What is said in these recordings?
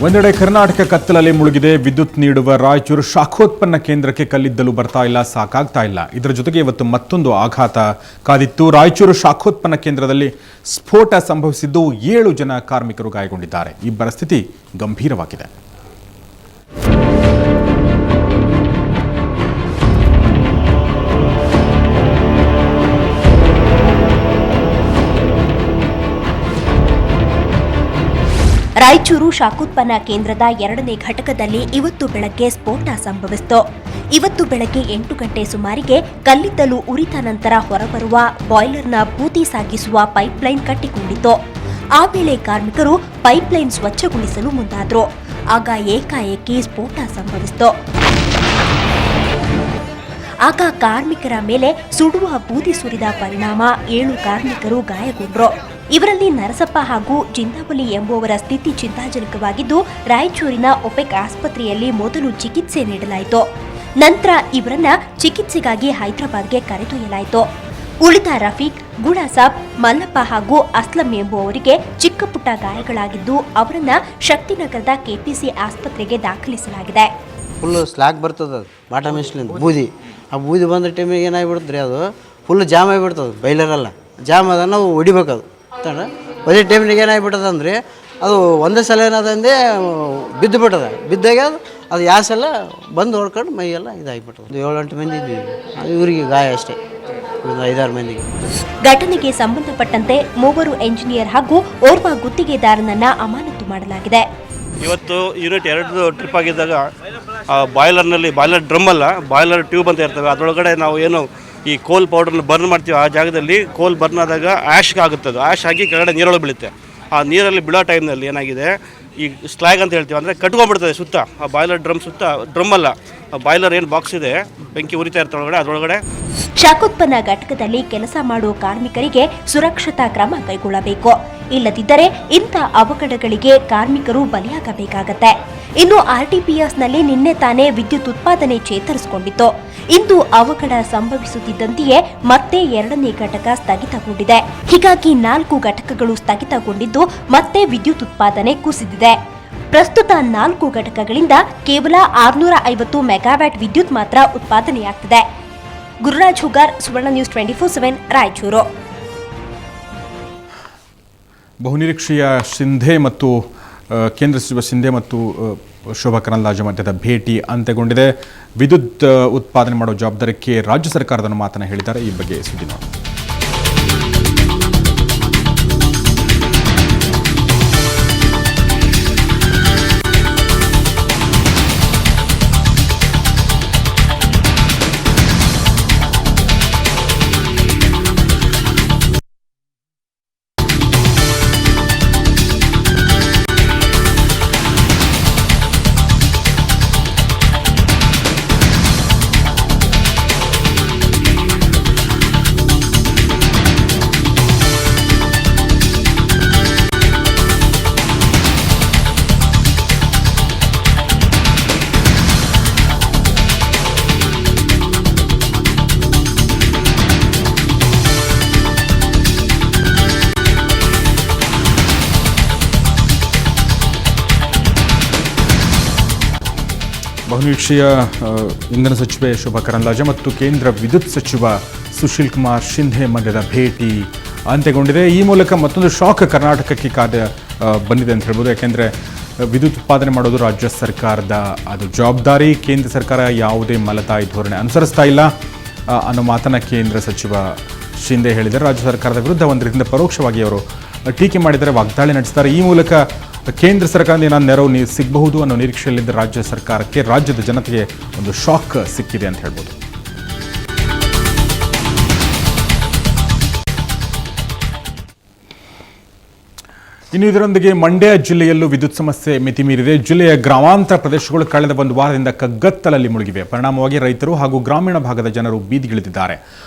ಒಂದೆಡೆ ಕರ್ನಾಟಕ ಕತ್ತಲಲ್ಲಿ ಮುಳುಗಿದೆ. ವಿದ್ಯುತ್ ನೀಡುವ ರಾಯಚೂರು ಶಾಖೋತ್ಪನ್ನ ಕೇಂದ್ರಕ್ಕೆ ಕಲ್ಲಿದ್ದಲು ಬರ್ತಾ ಇಲ್ಲ, ಸಾಕಾಗ್ತಾ ಇಲ್ಲ. ಇದರ ಜೊತೆಗೆ ಇವತ್ತು ಮತ್ತೊಂದು ಆಘಾತ ಕಾದಿತ್ತು. ರಾಯಚೂರು ಶಾಖೋತ್ಪನ್ನ ಕೇಂದ್ರದಲ್ಲಿ ಸ್ಫೋಟ ಸಂಭವಿಸಿದ್ದು 7 ಜನ ಕಾರ್ಮಿಕರು ಗಾಯಗೊಂಡಿದ್ದಾರೆ. ಇಬ್ಬರ ಸ್ಥಿತಿ ಗಂಭೀರವಾಗಿದೆ. ರಾಯಚೂರು ಶಾಖೋತ್ಪನ್ನ ಕೇಂದ್ರದ 2ನೇ ಘಟಕದಲ್ಲಿ ಇವತ್ತು ಬೆಳಗ್ಗೆ ಸ್ಫೋಟ ಸಂಭವಿಸಿತು. ಇವತ್ತು ಬೆಳಗ್ಗೆ 8 ಗಂಟೆ ಸುಮಾರಿಗೆ ಕಲ್ಲಿದ್ದಲು ಉರಿದ ನಂತರ ಹೊರಬರುವ ಬಾಯ್ಲರ್ನ ಬೂದಿ ಸಾಗಿಸುವ ಪೈಪ್ಲೈನ್ ಕಟ್ಟಿಕೊಂಡಿತ್ತು. ಆ ವೇಳೆ ಕಾರ್ಮಿಕರು ಪೈಪ್ಲೈನ್ ಸ್ವಚ್ಛಗೊಳಿಸಲು ಮುಂದಾದರು. ಆಗ ಏಕಾಏಕಿ ಸ್ಫೋಟ ಸಂಭವಿಸಿತು. ಆಗ ಕಾರ್ಮಿಕರ ಮೇಲೆ ಸುಡುವ ಬೂದಿ ಸುರಿದ ಪರಿಣಾಮ 7 ಕಾರ್ಮಿಕರು ಗಾಯಗೊಂಡರು. ಇವರಲ್ಲಿ ನರಸಪ್ಪ ಹಾಗೂ ಜಿಂದಾವಲಿ ಎಂಬುವರ ಸ್ಥಿತಿ ಚಿಂತಾಜನಕವಾಗಿದ್ದು, ರಾಯಚೂರಿನ ಒಪೆಕ್ ಆಸ್ಪತ್ರೆಯಲ್ಲಿ ಮೊದಲು ಚಿಕಿತ್ಸೆ ನೀಡಲಾಯಿತು. ನಂತರ ಇವರನ್ನ ಚಿಕಿತ್ಸೆಗಾಗಿ ಹೈದರಾಬಾದ್ಗೆ ಕರೆದೊಯ್ಯಲಾಯಿತು. ಉಳಿದ ರಫೀಕ್, ಗುಡಾಸಾಬ್, ಮಲ್ಲಪ್ಪ ಹಾಗೂ ಅಸ್ಲಂ ಎಂಬುವವರಿಗೆ ಚಿಕ್ಕ ಪುಟ್ಟ ಗಾಯಗಳಾಗಿದ್ದು ಅವರನ್ನ ಶಕ್ತಿನಗರದ ಕೆಪಿಸಿ ಆಸ್ಪತ್ರೆಗೆ ದಾಖಲಿಸಲಾಗಿದೆ. ಫುಲ್ ಸ್ಲಾಗ್ ಬರ್ತದೆ ಬಾಟಮ್ ಇಸ್ಲಿಂದ ಬೂದಿ. ಆ ಬೂದಿ ಬಂದ ಟೈಮಿಗೆ ಏನಾಗಿಬಿಡ್ತದೆ, ಅದು ಫುಲ್ ಜಾಮ್ ಆಗಿಬಿಡ್ತದೆ. ಬೈಲರೆಲ್ಲ ಜಾಮ್ ಅದ, ನಾವು ಹೊಡಿಬೇಕದು ಒದೇ ಟೈಮಿಗೆ ಏನಾಗಿಬಿಟ್ಟದ ಅಂದರೆ ಅದು ಒಂದೇ ಸಲ ಏನದಂದೆ ಬಿದ್ದು ಬಿಟ್ಟದ. ಬಿದ್ದಾಗ ಅದು ಯಾಸೆಲ್ಲ ಬಂದು ಹೊಡ್ಕೊಂಡು ಮೈಯೆಲ್ಲ ಇದಾಗಿಬಿಟ್ಟದ. 7-8 ಮಂದಿ ಇದ್ವಿ, ಇವರಿಗೆ ಗಾಯ ಅಷ್ಟೇ, 5-6 ಮಂದಿಗೆ. ಘಟನೆಗೆ ಸಂಬಂಧಪಟ್ಟಂತೆ 3 ಎಂಜಿನಿಯರ್ ಹಾಗೂ ಓರ್ವ ಗುತ್ತಿಗೆದಾರನನ್ನ ಅಮಾನತು ಮಾಡಲಾಗಿದೆ. ಇವತ್ತು ಯೂನಿಟ್ 2 ಟ್ರಿಪ್ ಆಗಿದ್ದಾಗ ಬಾಯ್ಲರ್ನಲ್ಲಿ, ಬಾಯ್ಲರ್ ಡ್ರಮ್ ಅಲ್ಲ, ಬಾಯ್ಲರ್ ಟ್ಯೂಬ್ ಅಂತ ಇರ್ತವೆ, ಅದರೊಳಗಡೆ ನಾವು ಏನು ಈ ಕೋಲ್ ಪೌಡ್ರನ್ನ ಬರ್ನ್ ಮಾಡ್ತೀವಿ, ಆ ಜಾಗದಲ್ಲಿ ಕೋಲ್ ಬರ್ನ್ ಆದಾಗ ಆ್ಯಶ್ ಆಗುತ್ತದೆ. ಆ್ಯಶ್ ಆಗಿ ಕೆಳಗಡೆ ನೀರೊಳಗೆ ಬೀಳುತ್ತೆ. ಆ ನೀರಲ್ಲಿ ಬೀಳೋ ಟೈಮ್ನಲ್ಲಿ ಏನಾಗಿದೆ, ಈ ಸ್ಲ್ಯಾಗ್ ಅಂತ ಹೇಳ್ತೀವಿ, ಅಂದರೆ ಕಟ್ಕೊಂಡ್ಬಿಡ್ತದೆ ಸುತ್ತ. ಆ ಬಾಯ್ಲರ್ ಡ್ರಮ್ ಸುತ್ತ, ಡ್ರಮ್ ಅಲ್ಲ, ಆ ಬಾಯ್ಲರ್ ಏನು ಬಾಕ್ಸ್ ಇದೆ, ಬೆಂಕಿ ಉರಿತಾ ಇರ್ತಾ ಒಳಗಡೆ, ಅದರೊಳಗಡೆ. ಶಾಖೋತ್ಪನ್ನ ಘಟಕದಲ್ಲಿ ಕೆಲಸ ಮಾಡುವ ಕಾರ್ಮಿಕರಿಗೆ ಸುರಕ್ಷತಾ ಕ್ರಮ ಕೈಗೊಳ್ಳಬೇಕು. ಇಲ್ಲದಿದ್ದರೆ ಇಂಥ ಅವಘಡಗಳಿಗೆ ಕಾರ್ಮಿಕರು ಬಲಿಯಾಗಬೇಕಾಗತ್ತೆ. ಇನ್ನು ಆರ್ಟಿಪಿಎಸ್ನಲ್ಲಿ ನಿನ್ನೆ ತಾನೇ ವಿದ್ಯುತ್ ಉತ್ಪಾದನೆ ಚೇತರಿಸಿಕೊಂಡಿತ್ತು. ಇಂದು ಅವಘಡ ಸಂಭವಿಸುತ್ತಿದ್ದಂತೆಯೇ ಮತ್ತೆ 2ನೇ ಘಟಕ ಸ್ಥಗಿತಗೊಂಡಿದೆ. ಹೀಗಾಗಿ 4 ಘಟಕಗಳು ಸ್ಥಗಿತಗೊಂಡಿದ್ದು ಮತ್ತೆ ವಿದ್ಯುತ್ ಉತ್ಪಾದನೆ ಕುಸಿದಿದೆ. ಪ್ರಸ್ತುತ 4 ಘಟಕಗಳಿಂದ ಕೇವಲ 650 ಮೆಗಾವ್ಯಾಟ್ ವಿದ್ಯುತ್ ಮಾತ್ರ ಉತ್ಪಾದನೆಯಾಗ್ತಿದೆ. ಗುರುರಾಜ್ ಹುಗಾರ್, ಸುವರ್ಣ ನ್ಯೂಸ್ 24/7, ರಾಯಚೂರು. ಬಹುನಿರೀಕ್ಷೆಯ ಶಿಂಧೆ ಮತ್ತು ಕೇಂದ್ರ ಸಚಿವ ಶಿಂಧೆ ಮತ್ತು ಶೋಭಾ ಕರಂದ್ಲಾಜೆ ಮಧ್ಯದ ಭೇಟಿ ಅಂತ್ಯಗೊಂಡಿದೆ. ವಿದ್ಯುತ್ ಉತ್ಪಾದನೆ ಮಾಡೋ ಜವಾಬ್ದಾರಿಕೆ ರಾಜ್ಯ ಸರ್ಕಾರದ ಮಾತನ್ನು ಹೇಳಿದ್ದಾರೆ. ಈ ಬಗ್ಗೆ ಸುದ್ದಿ ನೋಡಿ. ಬಹುನಿರೀಕ್ಷೆಯ ಇಂಧನ ಸಚಿವೆ ಶೋಭಾ ಕರಂದ್ಲಾಜೆ ಮತ್ತು ಕೇಂದ್ರ ವಿದ್ಯುತ್ ಸಚಿವ ಸುಶೀಲ್ ಕುಮಾರ್ ಶಿಂಧೆ ಮಧ್ಯದ ಭೇಟಿ ಅಂತ್ಯಗೊಂಡಿದೆ. ಈ ಮೂಲಕ ಮತ್ತೊಂದು ಶಾಕ್ ಕರ್ನಾಟಕಕ್ಕೆ ಬಂದಿದೆ ಅಂತ ಹೇಳ್ಬೋದು. ಯಾಕೆಂದರೆ ವಿದ್ಯುತ್ ಉತ್ಪಾದನೆ ಮಾಡೋದು ರಾಜ್ಯ ಸರ್ಕಾರದ ಅದು ಜವಾಬ್ದಾರಿ. ಕೇಂದ್ರ ಸರ್ಕಾರ ಯಾವುದೇ ಮಲತಾಯಿ ಧೋರಣೆ ಅನುಸರಿಸ್ತಾ ಇಲ್ಲ ಅನ್ನೋ ಮಾತನ್ನು ಕೇಂದ್ರ ಸಚಿವ ಶಿಂಧೆ ಹೇಳಿದ್ದಾರೆ. ರಾಜ್ಯ ಸರ್ಕಾರದ ವಿರುದ್ಧ ಒಂದು ರೀತಿಯಿಂದ ಪರೋಕ್ಷವಾಗಿ ಅವರು ಟೀಕೆ ಮಾಡಿದ್ದಾರೆ, ವಾಗ್ದಾಳಿ ನಡೆಸಿದ್ದಾರೆ. ಈ ಮೂಲಕ ಕೇಂದ್ರ ಸರ್ಕಾರದಿಂದ ಏನಾದ್ರು ನೆರವು ಸಿಗಬಹುದು ಅನ್ನೋ ನಿರೀಕ್ಷೆಯಲ್ಲಿದ್ದ ರಾಜ್ಯ ಸರ್ಕಾರಕ್ಕೆ, ರಾಜ್ಯದ ಜನತೆಗೆ ಒಂದು ಶಾಕ್ ಸಿಕ್ಕಿದೆ ಅಂತ ಹೇಳ್ಬೋದು. ಇನ್ನು ಇದರೊಂದಿಗೆ ಮಂಡ್ಯ ಜಿಲ್ಲೆಯಲ್ಲೂ ವಿದ್ಯುತ್ ಸಮಸ್ಯೆ ಮಿತಿ ಮೀರಿದೆ. ಜಿಲ್ಲೆಯ ಗ್ರಾಮಾಂತರ ಪ್ರದೇಶಗಳು ಕಳೆದ 1 ವಾರದಿಂದ ಕಗ್ಗತ್ತಲಲ್ಲಿ ಮುಳುಗಿವೆ. ಪರಿಣಾಮವಾಗಿ ರೈತರು ಹಾಗೂ ಗ್ರಾಮೀಣ ಭಾಗದ ಜನರು ಬೀದಿಗಿಳಿದಿದ್ದಾರೆ.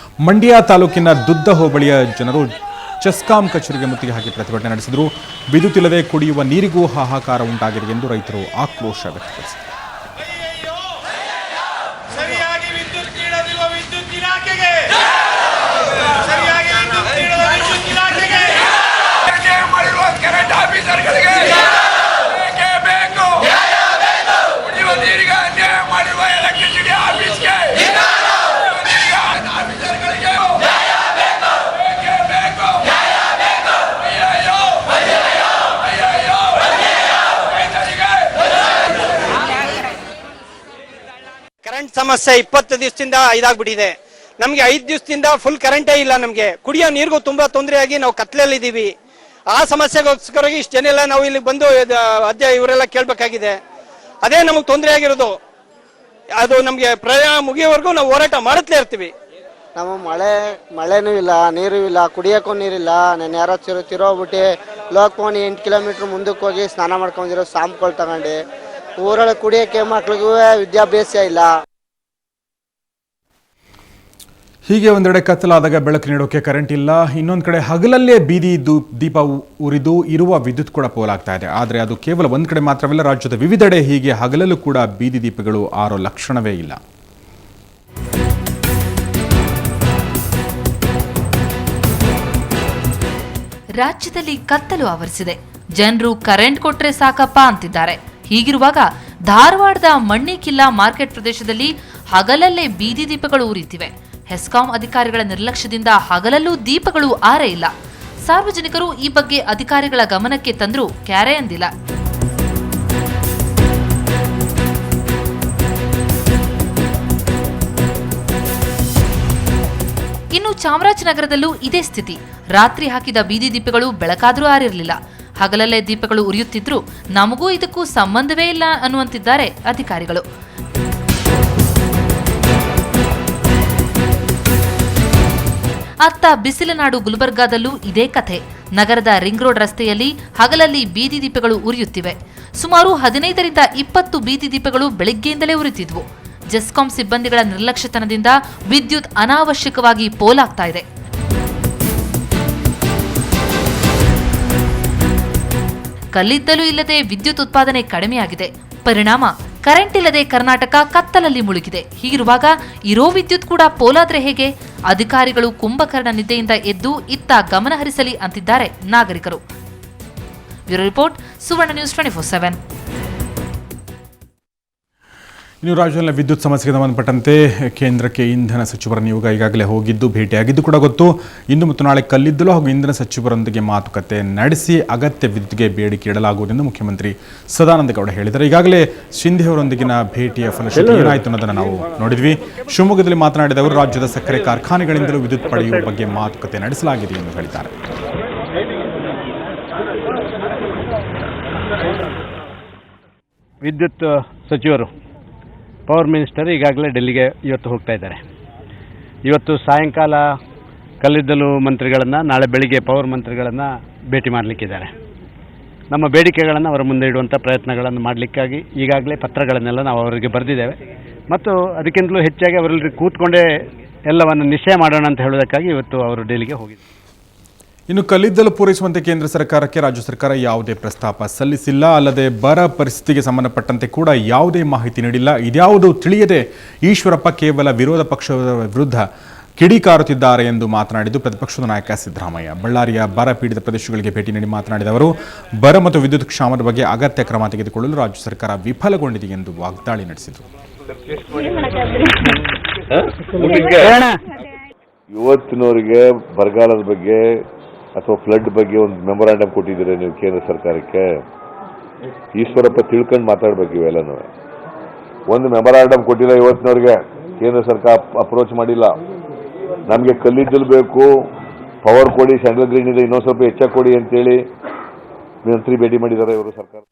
ಮಂಡ್ಯ ತಾಲೂಕಿನ ದುದ್ದ ಹೋಬಳಿಯ ಜನರು ಚೆಸ್ಕಾಂ ಕಚೇರಿಗೆ ಮುತ್ತಿಗೆ ಹಾಕಿ ಪ್ರತಿಭಟನೆ ನಡೆಸಿದರು. ವಿದ್ಯುತ್ ಇಲ್ಲದೆ ಕುಡಿಯುವ ನೀರಿಗೂ ಹಾಹಾಕಾರ ಉಂಟಾಗಿದೆ ಎಂದು ರೈತರು ಆಕ್ರೋಶ ವ್ಯಕ್ತಪಡಿಸಿದರು. ಕರೆಂಟ್ ಆಫೀಸರ್ಗಳಿಗೆ ಬೇಕೇ ಬೇಕು. ಸಮಸ್ಯೆ 20 ದಿವಸದಿಂದ ಇದಾಗ್ಬಿಟ್ಟಿದೆ. ನಮಗೆ 5 ದಿವಸದಿಂದ ಫುಲ್ ಕರೆಂಟೇ ಇಲ್ಲ. ನಮಗೆ ಕುಡಿಯೋ ನೀರಿಗೂ ತುಂಬಾ ತೊಂದರೆಯಾಗಿ ನಾವು ಕತ್ಲೆಯಲ್ಲಿದ್ದೀವಿ. ಆ ಸಮಸ್ಯೆಗೋಸ್ಕರ ಇಷ್ಟು ಜನ ಎಲ್ಲ ನಾವು ಇಲ್ಲಿ ಬಂದು ಇವರೆಲ್ಲ ಕೇಳಬೇಕಾಗಿದೆ. ಅದೇ ನಮಗೆ ತೊಂದರೆ ಆಗಿರೋದು. ಅದು ನಮಗೆ ಪ್ರಯಾಣ ಮುಗಿಯೋವರೆಗೂ ನಾವು ಹೋರಾಟ ಮಾಡುತ್ತಲೇ ಇರ್ತೀವಿ. ನಮ್ಮ ಮಳೆನೂ ಇಲ್ಲ, ನೀರು ಇಲ್ಲ, ಕುಡಿಯೋಕ್ಕೂ ನೀರಿಲ್ಲ. ನಾನು ಯಾರೋ ತಿರೋಗ್ಬಿಟ್ಟು ಲೋಕಪವನಿ 8 ಕಿಲೋಮೀಟ್ರ್ ಮುಂದಕ್ಕೆ ಹೋಗಿ ಸ್ನಾನ ಮಾಡ್ಕೊಂಡಿರೋ ಸಾಂಪ್ಗಳು ತಗೊಂಡು ಊರೊಳಗೆ ಕುಡಿಯೋಕ್ಕೆ ಮಕ್ಳಿಗೂ ವಿದ್ಯಾಭ್ಯಾಸ ಇಲ್ಲ. ಹೀಗೆ ಒಂದೆಡೆ ಕತ್ತಲಾದಾಗ ಬೆಳಕು ನೀಡೋಕೆ ಕರೆಂಟ್ ಇಲ್ಲ, ಇನ್ನೊಂದು ಕಡೆ ಹಗಲಲ್ಲೇ ಬೀದಿ ದೀಪ ಉರಿದು ಇರುವ ವಿದ್ಯುತ್ ಕೂಡ ಪೋಲಾಗ್ತಾ ಇದೆ. ಆದರೆ ಅದು ಕೇವಲ ಒಂದು ಕಡೆ ಮಾತ್ರವಲ್ಲ, ರಾಜ್ಯದ ವಿವಿಧೆಡೆ ಹೀಗೆ ಹಗಲಲ್ಲೂ ಕೂಡ ಬೀದಿ ದೀಪಗಳು ಆರೋ ಲಕ್ಷಣವೇ ಇಲ್ಲ. ರಾಜ್ಯದಲ್ಲಿ ಕತ್ತಲು ಆವರಿಸಿದೆ. ಜನರು ಕರೆಂಟ್ ಕೊಟ್ರೆ ಸಾಕಪ್ಪ ಅಂತಿದ್ದಾರೆ. ಹೀಗಿರುವಾಗ ಧಾರವಾಡದ ಮಣ್ಣಿಕಿಲ್ಲಾ ಮಾರ್ಕೆಟ್ ಪ್ರದೇಶದಲ್ಲಿ ಹಗಲಲ್ಲೇ ಬೀದಿ ದೀಪಗಳು ಉರಿಯುತ್ತಿವೆ. ಹೆಸ್ಕಾಂ ಅಧಿಕಾರಿಗಳ ನಿರ್ಲಕ್ಷ್ಯದಿಂದ ಹಗಲಲ್ಲೂ ದೀಪಗಳು ಆರೇ ಇಲ್ಲ. ಸಾರ್ವಜನಿಕರು ಈ ಬಗ್ಗೆ ಅಧಿಕಾರಿಗಳ ಗಮನಕ್ಕೆ ತಂದರೂ ಕ್ಯಾರೆ ಅಂದಿಲ್ಲ. ಇನ್ನು ಚಾಮರಾಜನಗರದಲ್ಲೂ ಇದೇ ಸ್ಥಿತಿ. ರಾತ್ರಿ ಹಾಕಿದ ಬೀದಿ ದೀಪಗಳು ಬೆಳಕಾದರೂ ಆರಿರಲಿಲ್ಲ. ಹಗಲಲ್ಲೇ ದೀಪಗಳು ಉರಿಯುತ್ತಿದ್ರೂ ನಮಗೂ ಇದಕ್ಕೂ ಸಂಬಂಧವೇ ಇಲ್ಲ ಅನ್ನುವಂತಿದ್ದಾರೆ ಅಧಿಕಾರಿಗಳು. ಅತ್ತ ಬಿಸಿಲನಾಡು ಗುಲ್ಬರ್ಗಾದಲ್ಲೂ ಇದೇ ಕಥೆ. ನಗರದ ರಿಂಗ್ ರೋಡ್ ರಸ್ತೆಯಲ್ಲಿ ಹಗಲಲ್ಲಿ ಬೀದಿ ದೀಪಗಳು ಉರಿಯುತ್ತಿವೆ. ಸುಮಾರು 15ರಿಂದ 20 ಬೀದಿ ದೀಪಗಳು ಬೆಳಗ್ಗೆಯಿಂದಲೇ ಉರಿತಿದ್ವು. ಜೆಸ್ಕಾಂ ಸಿಬ್ಬಂದಿಗಳ ನಿರ್ಲಕ್ಷ್ಯತನದಿಂದ ವಿದ್ಯುತ್ ಅನಾವಶ್ಯಕವಾಗಿ ಪೋಲಾಗ್ತಾ ಇದೆ. ಕಲ್ಲಿದ್ದಲು ಇಲ್ಲದೆ ವಿದ್ಯುತ್ ಉತ್ಪಾದನೆ ಕಡಿಮೆಯಾಗಿದೆ. ಪರಿಣಾಮ ಕರೆಂಟ್ ಇಲ್ಲದೆ ಕರ್ನಾಟಕ ಕತ್ತಲಲ್ಲಿ ಮುಳುಗಿದೆ. ಹೀಗಿರುವಾಗ ಇರೋ ವಿದ್ಯುತ್ ಕೂಡ ಪೋಲಾದ್ರೆ ಹೇಗೆ? ಅಧಿಕಾರಿಗಳು ಕುಂಭಕರ್ಣ ನಿದ್ದೆಯಿಂದ ಎದ್ದು ಇತ್ತ ಗಮನ ಹರಿಸಲಿ ಅಂತಿದ್ದಾರೆ ನಾಗರಿಕರು. ಬ್ಯೂರೋ ರಿಪೋರ್ಟ್, ಸುವರ್ಣ ನ್ಯೂಸ್ 24/7. ಇನ್ನು ರಾಜ್ಯದಲ್ಲಿ ವಿದ್ಯುತ್ ಸಮಸ್ಯೆಗೆ ಸಂಬಂಧಪಟ್ಟಂತೆ ಕೇಂದ್ರಕ್ಕೆ ಇಂಧನ ಸಚಿವರ ನಿಯೋಗ ಈಗಾಗಲೇ ಹೋಗಿದ್ದು ಭೇಟಿಯಾಗಿದ್ದು ಕೂಡ ಗೊತ್ತು. ಇಂದು ಮತ್ತು ನಾಳೆ ಕಲ್ಲಿದ್ದಲು ಹಾಗೂ ಇಂಧನ ಸಚಿವರೊಂದಿಗೆ ಮಾತುಕತೆ ನಡೆಸಿ ಅಗತ್ಯ ವಿದ್ಯುತ್ಗೆ ಬೇಡಿಕೆ ಇಡಲಾಗುವುದೆಂದು ಮುಖ್ಯಮಂತ್ರಿ ಸದಾನಂದ ಗೌಡ ಹೇಳಿದ್ದಾರೆ. ಈಗಾಗಲೇ ಶಿಂಧೆ ಅವರೊಂದಿಗಿನ ಭೇಟಿಯ ಫಲಶ್ರುತಿ ಏನಾಯಿತು ಅನ್ನೋದನ್ನು ನಾವು ನೋಡಿದ್ವಿ. ಶಿವಮೊಗ್ಗದಲ್ಲಿ ಮಾತನಾಡಿದ ಅವರು ರಾಜ್ಯದ ಸಕ್ಕರೆ ಕಾರ್ಖಾನೆಗಳಿಂದಲೂ ವಿದ್ಯುತ್ ಪಡೆಯುವ ಬಗ್ಗೆ ಮಾತುಕತೆ ನಡೆಸಲಾಗಿದೆ ಎಂದು ಹೇಳಿದ್ದಾರೆ. ವಿದ್ಯುತ್ ಸಚಿವರು ಪವರ್ ಮಿನಿಸ್ಟರ್ ಈಗಾಗಲೇ ಡೆಲ್ಲಿಗೆ ಇವತ್ತು ಹೋಗ್ತಾ ಇದ್ದಾರೆ. ಇವತ್ತು ಸಾಯಂಕಾಲ ಕಲ್ಲಿದ್ದಲು ಮಂತ್ರಿಗಳನ್ನು, ನಾಳೆ ಬೆಳಿಗ್ಗೆ ಪವರ್ ಮಂತ್ರಿಗಳನ್ನು ಭೇಟಿ ಮಾಡಲಿಕ್ಕಿದ್ದಾರೆ. ನಮ್ಮ ಬೇಡಿಕೆಗಳನ್ನು ಅವರ ಮುಂದೆ ಇಡುವಂಥ ಪ್ರಯತ್ನಗಳನ್ನು ಮಾಡಲಿಕ್ಕಾಗಿ ಈಗಾಗಲೇ ಪತ್ರಗಳನ್ನೆಲ್ಲ ನಾವು ಅವರಿಗೆ ಬರೆದಿದ್ದೇವೆ. ಮತ್ತು ಅದಕ್ಕಿಂತಲೂ ಹೆಚ್ಚಾಗಿ ಅವರಲ್ಲಿ ಕೂತ್ಕೊಂಡೇ ಎಲ್ಲವನ್ನು ನಿಶ್ಚಯ ಮಾಡೋಣ ಅಂತ ಹೇಳೋದಕ್ಕಾಗಿ ಇವತ್ತು ಅವರು ಡೆಲ್ಲಿಗೆ ಹೋಗಿದ್ದಾರೆ. ಇನ್ನು ಕಲ್ಲಿದ್ದಲು ಪೂರೈಸುವಂತೆ ಕೇಂದ್ರ ಸರ್ಕಾರಕ್ಕೆ ರಾಜ್ಯ ಸರ್ಕಾರ ಯಾವುದೇ ಪ್ರಸ್ತಾಪ ಸಲ್ಲಿಸಿಲ್ಲ. ಅಲ್ಲದೆ ಬರ ಪರಿಸ್ಥಿತಿಗೆ ಸಂಬಂಧಪಟ್ಟಂತೆ ಕೂಡ ಯಾವುದೇ ಮಾಹಿತಿ ನೀಡಿಲ್ಲ. ಇದ್ಯಾವುದು ತಿಳಿಯದೆ ಈಶ್ವರಪ್ಪ ಕೇವಲ ವಿರೋಧ ಪಕ್ಷದ ವಿರುದ್ಧ ಕಿಡಿಕಾರುತ್ತಿದ್ದಾರೆ ಎಂದು ಮಾತನಾಡಿದ್ದು ಪ್ರತಿಪಕ್ಷದ ನಾಯಕ ಸಿದ್ದರಾಮಯ್ಯ. ಬಳ್ಳಾರಿಯ ಬರ ಪೀಡಿತ ಪ್ರದೇಶಗಳಿಗೆ ಭೇಟಿ ನೀಡಿ ಮಾತನಾಡಿದ ಅವರು ಬರ ಮತ್ತು ವಿದ್ಯುತ್ ಕ್ಷಾಮದ ಬಗ್ಗೆ ಅಗತ್ಯ ಕ್ರಮ ತೆಗೆದುಕೊಳ್ಳಲು ರಾಜ್ಯ ಸರ್ಕಾರ ವಿಫಲಗೊಂಡಿದೆ ಎಂದು ವಾಗ್ದಾಳಿ ನಡೆಸಿದರು. ಇವತ್ತಿನವರಿಗೆ ಬರಗಾಲದ ಬಗ್ಗೆ ಅಥವಾ ಫ್ಲಡ್ ಬಗ್ಗೆ ಒಂದು ಮೆಮೊರಾಂಡಮ್ ಕೊಟ್ಟಿದ್ದೀರಾ ನೀವು ಕೇಂದ್ರ ಸರ್ಕಾರಕ್ಕೆ? ಈಶ್ವರಪ್ಪ ತಿಳ್ಕೊಂಡು ಮಾತಾಡ್ಬೇಕು. ಇವೆಲ್ಲನೂ ಒಂದು ಮೆಮೊರಾಂಡಮ್ ಕೊಟ್ಟಿಲ್ಲ. ಇವತ್ತಿನವ್ರಿಗೆ ಕೇಂದ್ರ ಸರ್ಕಾರ ಅಪ್ರೋಚ್ ಮಾಡಿಲ್ಲ. ನಮಗೆ ಕಲ್ಲಿದ್ದಲು ಬೇಕು, ಪವರ್ ಕೊಡಿ, ಸೆಂಟ್ರಲ್ ಗ್ರಿಡ್ ಇದೆ, ಇನ್ನೊಂದು ಸ್ವಲ್ಪ ಹೆಚ್ಚಾಗಿ ಕೊಡಿ ಅಂತೇಳಿ ಮಂತ್ರಿ ಭೇಟಿ ಮಾಡಿದ್ದಾರೆ ಇವರು ಸರ್ಕಾರ.